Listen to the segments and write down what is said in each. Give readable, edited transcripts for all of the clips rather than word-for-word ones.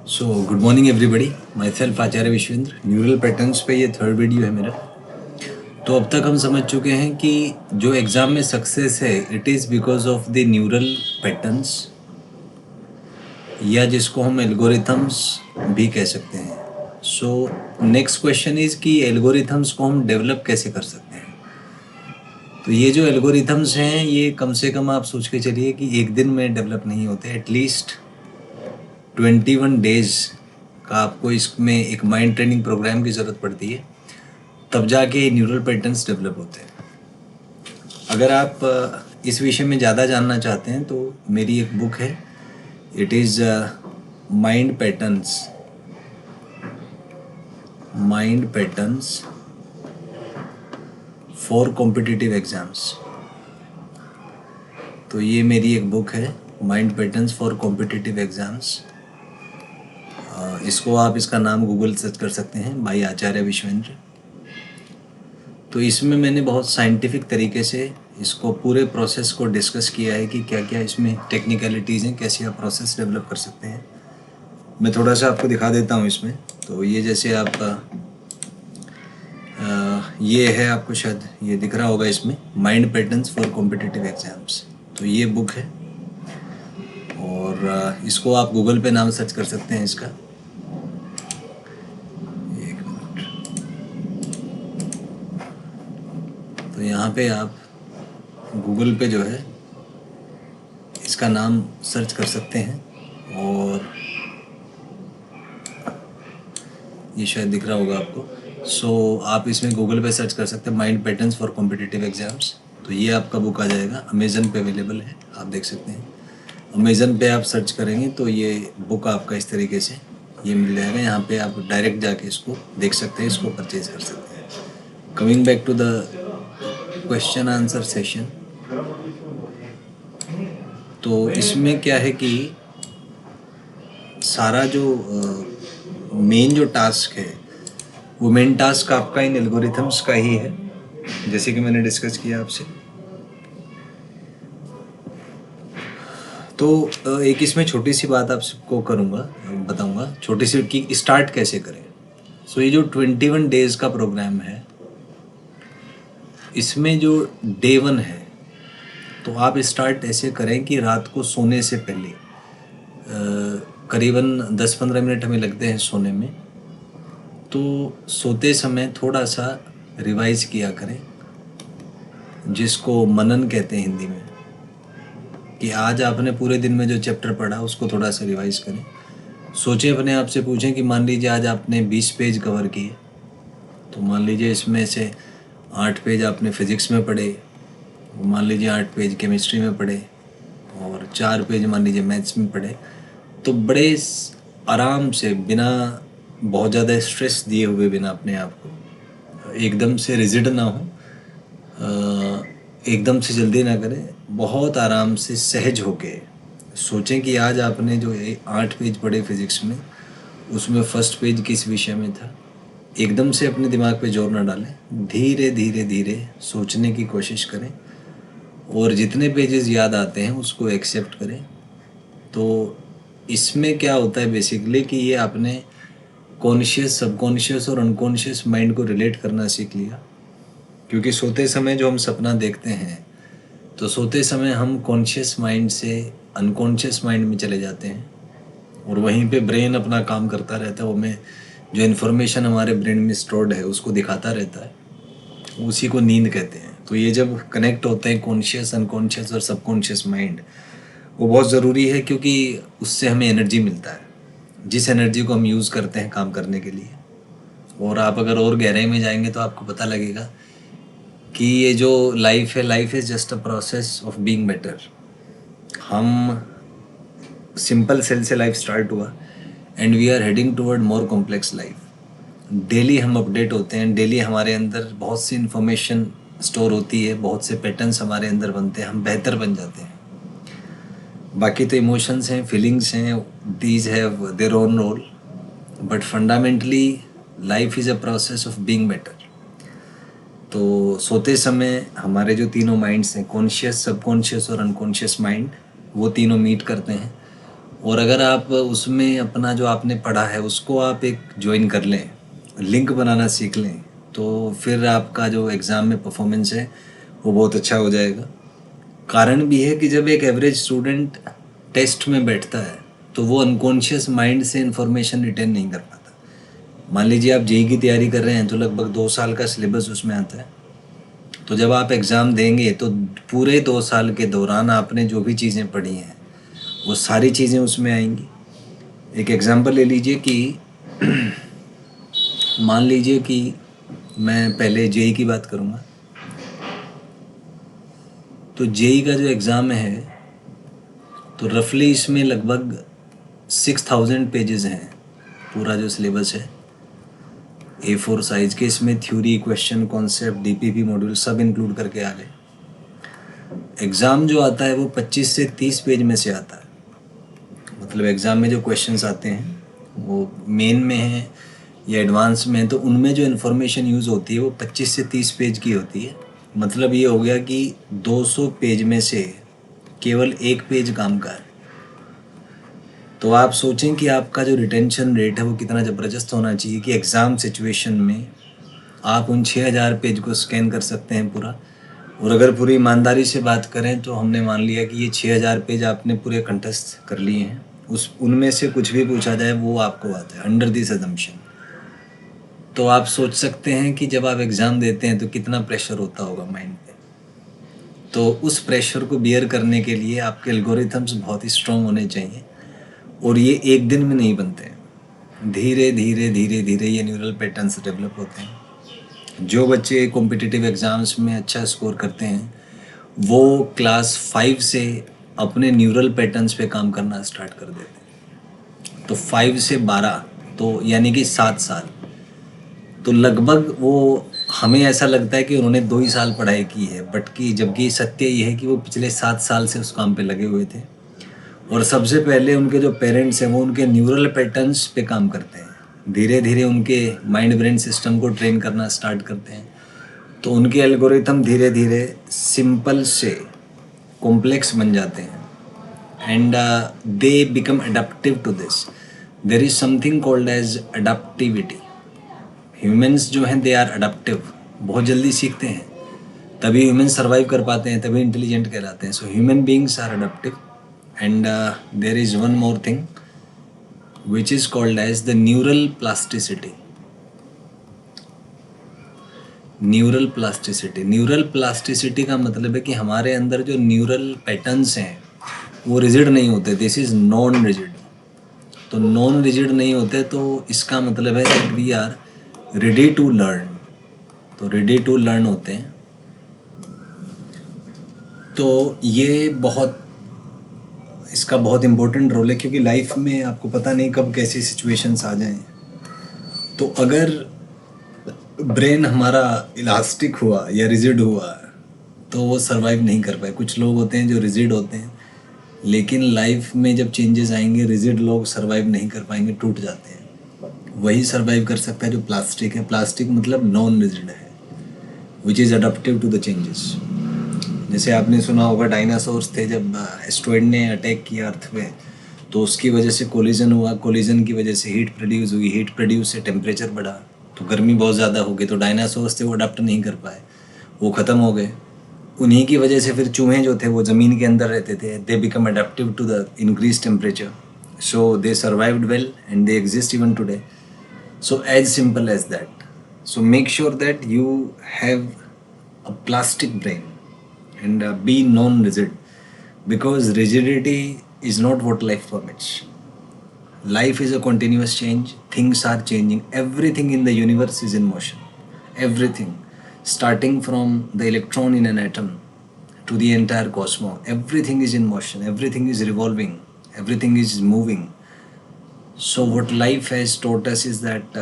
So good morning everybody, my self Acharya Vishvendra. Neural patterns पे ये third video है मेरा। तो अब तक हम समझ चुके हैं कि जो एग्ज़ाम में सक्सेस है it is because of the neural patterns, या जिसको हम एल्गोरिथम्स भी कह सकते हैं। सो नेक्स्ट क्वेश्चन इज़ कि एल्गोरिथम्स को हम डेवलप कैसे कर सकते हैं। तो ये जो एल्गोरिथम्स हैं ये कम से कम आप सोच के चलिए कि एक दिन में डेवलप नहीं होते, एटलीस्ट 21 डेज़ का आपको इसमें एक माइंड ट्रेनिंग प्रोग्राम की ज़रूरत पड़ती है, तब जाके न्यूरल पैटर्न्स डेवलप होते हैं। अगर आप इस विषय में ज़्यादा जानना चाहते हैं तो मेरी एक बुक है, it is mind patterns for competitive exams. तो ये मेरी एक बुक है, mind patterns for competitive exams. इसको आप इसका नाम गूगल सर्च कर सकते हैं, बाई आचार्य विश्वेंद्र। तो इसमें मैंने बहुत साइंटिफिक तरीके से इसको पूरे प्रोसेस को डिस्कस किया है कि क्या क्या इसमें टेक्निकलिटीज़ हैं, कैसे आप प्रोसेस डेवलप कर सकते हैं। मैं थोड़ा सा आपको दिखा देता हूँ इसमें। तो ये जैसे आपका ये है, आपको शायद ये दिख रहा होगा इसमें, mind patterns for competitive exams. तो ये बुक है और इसको आप गूगल पे नाम सर्च कर सकते हैं इसका। एक मिनट। तो यहाँ पे आप गूगल पे जो है इसका नाम सर्च कर सकते हैं और ये शायद दिख रहा होगा आपको। सो आप इसमें गूगल पे सर्च कर सकते हैं mind patterns for competitive exams. तो ये आपका बुक आ जाएगा, अमेज़न पे अवेलेबल है, आप देख सकते हैं। अमेज़न पे आप सर्च करेंगे तो ये बुक आपका इस तरीके से ये मिल जाएगा। यहाँ पे आप डायरेक्ट जाके इसको देख सकते हैं, इसको परचेज़ कर सकते हैं। Coming back to the question answer session, तो इसमें क्या है कि सारा जो मेन जो टास्क है वो मेन टास्क आपका इन एल्गोरिथम्स का ही है, जैसे कि मैंने डिस्कस किया आपसे। तो एक इसमें छोटी सी बात आपको बताऊंगा छोटी सी, कि स्टार्ट कैसे करें। सो ये जो 21 डेज़ का प्रोग्राम है, इसमें जो डे 1 है, तो आप स्टार्ट ऐसे करें कि रात को सोने से पहले करीबन 10-15 मिनट हमें लगते हैं सोने में। तो सोते समय थोड़ा सा रिवाइज़ किया करें, जिसको मनन कहते हैं हिंदी में, कि आज आपने पूरे दिन में जो चैप्टर पढ़ा उसको थोड़ा सा रिवाइज़ करें। सोचें, अपने आप से पूछें कि मान लीजिए आज आपने 20 पेज कवर किए, तो मान लीजिए इसमें से 8 पेज आपने फिज़िक्स में पढ़े, मान लीजिए 8 पेज केमिस्ट्री में पढ़े और 4 पेज मान लीजिए मैथ्स में पढ़े। तो बड़े आराम से, बिना बहुत ज़्यादा स्ट्रेस दिए हुए, बिना अपने आप को एकदम से रिजिड ना हो, एकदम से जल्दी ना करें, बहुत आराम से सहज होके सोचें कि आज आपने जो 8 पेज पढ़े फिज़िक्स में, उसमें फर्स्ट पेज किस विषय में था। एकदम से अपने दिमाग पे जोर ना डालें, धीरे धीरे धीरे सोचने की कोशिश करें और जितने पेजेस याद आते हैं उसको एक्सेप्ट करें। तो इसमें क्या होता है बेसिकली कि ये आपने कॉन्शियस, सबकॉन्शियस और अनकॉन्शियस माइंड को रिलेट करना सीख लिया। क्योंकि सोते समय जो हम सपना देखते हैं, तो सोते समय हम कॉन्शियस माइंड से अनकॉन्शियस माइंड में चले जाते हैं और वहीं पे ब्रेन अपना काम करता रहता है। वो में जो इन्फॉर्मेशन हमारे ब्रेन में स्टोर्ड है उसको दिखाता रहता है, उसी को नींद कहते हैं। तो ये जब कनेक्ट होते हैं कॉन्शियस, अनकॉन्शियस और सबकॉन्शियस माइंड, वो बहुत ज़रूरी है, क्योंकि उससे हमें एनर्जी मिलता है, जिस एनर्जी को हम यूज़ करते हैं काम करने के लिए। और आप अगर और गहराई में जाएंगे तो आपको पता लगेगा कि ये जो लाइफ है, life is just a process of being better. हम सिंपल सेल से लाइफ स्टार्ट हुआ and we are heading toward more complex life. Daily हम अपडेट होते हैं, डेली हमारे अंदर बहुत सी इन्फॉर्मेशन स्टोर होती है, बहुत से पैटर्न्स हमारे अंदर बनते हैं, हम बेहतर बन जाते हैं। बाकी तो इमोशंस हैं, फीलिंग्स हैं, these have their own role, but fundamentally life is a process of being better. तो सोते समय हमारे जो तीनों माइंड्स हैं, कॉन्शियस, सबकॉन्शियस और अनकॉन्शियस माइंड, वो तीनों मीट करते हैं और अगर आप उसमें अपना जो आपने पढ़ा है उसको आप एक ज्वाइन कर लें, लिंक बनाना सीख लें, तो फिर आपका जो एग्ज़ाम में परफॉर्मेंस है वो बहुत अच्छा हो जाएगा। कारण भी है कि जब एक एवरेज स्टूडेंट टेस्ट में बैठता है तो वो अनकॉन्शियस माइंड से इंफॉर्मेशन रिटेन नहीं कर पाता। मान लीजिए आप जेई की तैयारी कर रहे हैं तो लगभग 2 साल का सिलेबस उसमें आता है। तो जब आप एग्ज़ाम देंगे तो पूरे 2 साल के दौरान आपने जो भी चीज़ें पढ़ी हैं वो सारी चीज़ें उसमें आएंगी। एक एग्ज़ाम्पल ले लीजिए कि मान लीजिए कि मैं पहले जेई की बात करूँगा। तो जेई का जो एग्ज़ाम है तो रफली इसमें लगभग 6000 पेजेस हैं। पूरा जो सिलेबस है A4 साइज़ के, इसमें theory, question, concept, DPP module सब इंक्लूड करके आ गए। एग्ज़ाम जो आता है वो 25 से 30 पेज में से आता है। मतलब एग्ज़ाम में जो क्वेश्चंस आते हैं वो मेन में है या एडवांस में है, तो उनमें जो इन्फॉर्मेशन यूज़ होती है वो 25 से 30 पेज की होती है। मतलब ये हो गया कि 200 पेज में से केवल 1 पेज काम का है। तो आप सोचें कि आपका जो रिटेंशन रेट है वो कितना ज़बरदस्त होना चाहिए कि एग्ज़ाम सिचुएशन में आप उन 6000 पेज को स्कैन कर सकते हैं पूरा। और अगर पूरी ईमानदारी से बात करें तो हमने मान लिया कि ये 6000 पेज आपने पूरे कंठस्थ कर लिए हैं, उस उनमें से कुछ भी पूछा जाए वो आपको आता है, अंडर दिस अजम्पशन। तो आप सोच सकते हैं कि जब आप एग्ज़ाम देते हैं तो कितना प्रेशर होता होगा माइंड पे। तो उस प्रेशर को बियर करने के लिए आपके एल्गोरिथम्स बहुत ही स्ट्रॉन्ग होने चाहिए, और ये एक दिन में नहीं बनते हैं। धीरे धीरे धीरे धीरे ये न्यूरल पैटर्न्स डेवलप होते हैं। जो बच्चे कॉम्पिटिटिव एग्ज़ाम्स में अच्छा स्कोर करते हैं वो क्लास 5 से अपने न्यूरल पैटर्न्स पे काम करना स्टार्ट कर देते हैं। तो 5 से 12 तो यानी कि 7 साल, तो लगभग वो, हमें ऐसा लगता है कि उन्होंने 2 ही साल पढ़ाई की है, बट कि जबकि सत्य ये है कि वो पिछले 7 साल से उस काम पे लगे हुए थे। और सबसे पहले उनके जो पेरेंट्स हैं वो उनके न्यूरल पैटर्न्स पे काम करते हैं, धीरे धीरे उनके माइंड ब्रेन सिस्टम को ट्रेन करना स्टार्ट करते हैं। तो उनके एल्गोरिथम धीरे धीरे सिंपल से कॉम्प्लेक्स बन जाते हैं, and they become adaptive to this. There is something called as adaptivity. Humans जो हैं दे आर अडेप्टिव, बहुत जल्दी सीखते हैं, तभी ह्यूमंस सर्वाइव कर पाते हैं, तभी इंटेलिजेंट कहलाते हैं। So human beings are adaptive, and there is one more thing which is called as the neural plasticity. Neural plasticity, neural plasticity का मतलब है कि हमारे अंदर जो न्यूरल पैटर्न्स हैं वो रिजिड नहीं होते, दिस इज़ नॉन रिजिड। तो नॉन रिजिड नहीं होते तो इसका मतलब है that we are ready to learn. तो रेडी टू लर्न होते हैं। तो ये बहुत, इसका बहुत इम्पोर्टेंट रोल है, क्योंकि लाइफ में आपको पता नहीं कब कैसी सिचुएशंस आ जाएं। तो अगर ब्रेन हमारा इलास्टिक हुआ या रिजिड हुआ तो वो सरवाइव नहीं कर पाए। कुछ लोग होते हैं जो रिजिड होते हैं, लेकिन लाइफ में जब चेंजेस आएंगे रिजिड लोग सरवाइव नहीं कर पाएंगे, टूट जाते हैं। वही सरवाइव कर सकता है जो प्लास्टिक है। प्लास्टिक मतलब नॉन रिजिड है, which is adaptive to the changes. जैसे आपने सुना होगा डायनासोर्स थे, जब एस्ट्रॉइड ने अटैक किया अर्थ पे तो उसकी वजह से कोलिजन हुआ, कोलिजन की वजह से हीट प्रोड्यूस हुई, हीट प्रोड्यूस से टेम्परेचर बढ़ा, तो गर्मी बहुत ज़्यादा हो गई। तो डायनासोर्स थे वो अडाप्ट नहीं कर पाए, वो ख़त्म हो गए। उन्हीं की वजह से फिर चूहे जो थे वो ज़मीन के अंदर रहते थे, they become adaptive to the increase temperature, so they survived well and they exist even today. So as simple as that. So make sure that you have a plastic brain and be non-rigid, because rigidity is not what life permits. Life is a continuous change. Things are changing. Everything in the universe is in motion. Everything, starting from the electron in an atom to the entire cosmos, everything is in motion. Everything is revolving. Everything is moving. So what life has taught us is that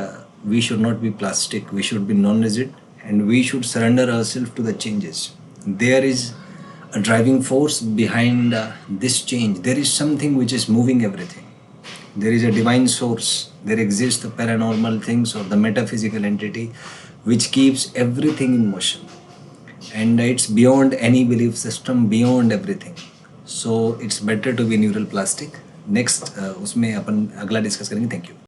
we should not be plastic, we should be non-rigid, and we should surrender ourselves to the changes. There is a driving force behind this change. There is something which is moving everything. There is a divine source. There exists the paranormal things or the metaphysical entity which keeps everything in motion. And it's beyond any belief system, beyond everything. So it's better to be neural plastic next उसमें अपन अगला discuss करेंगे। Thank you.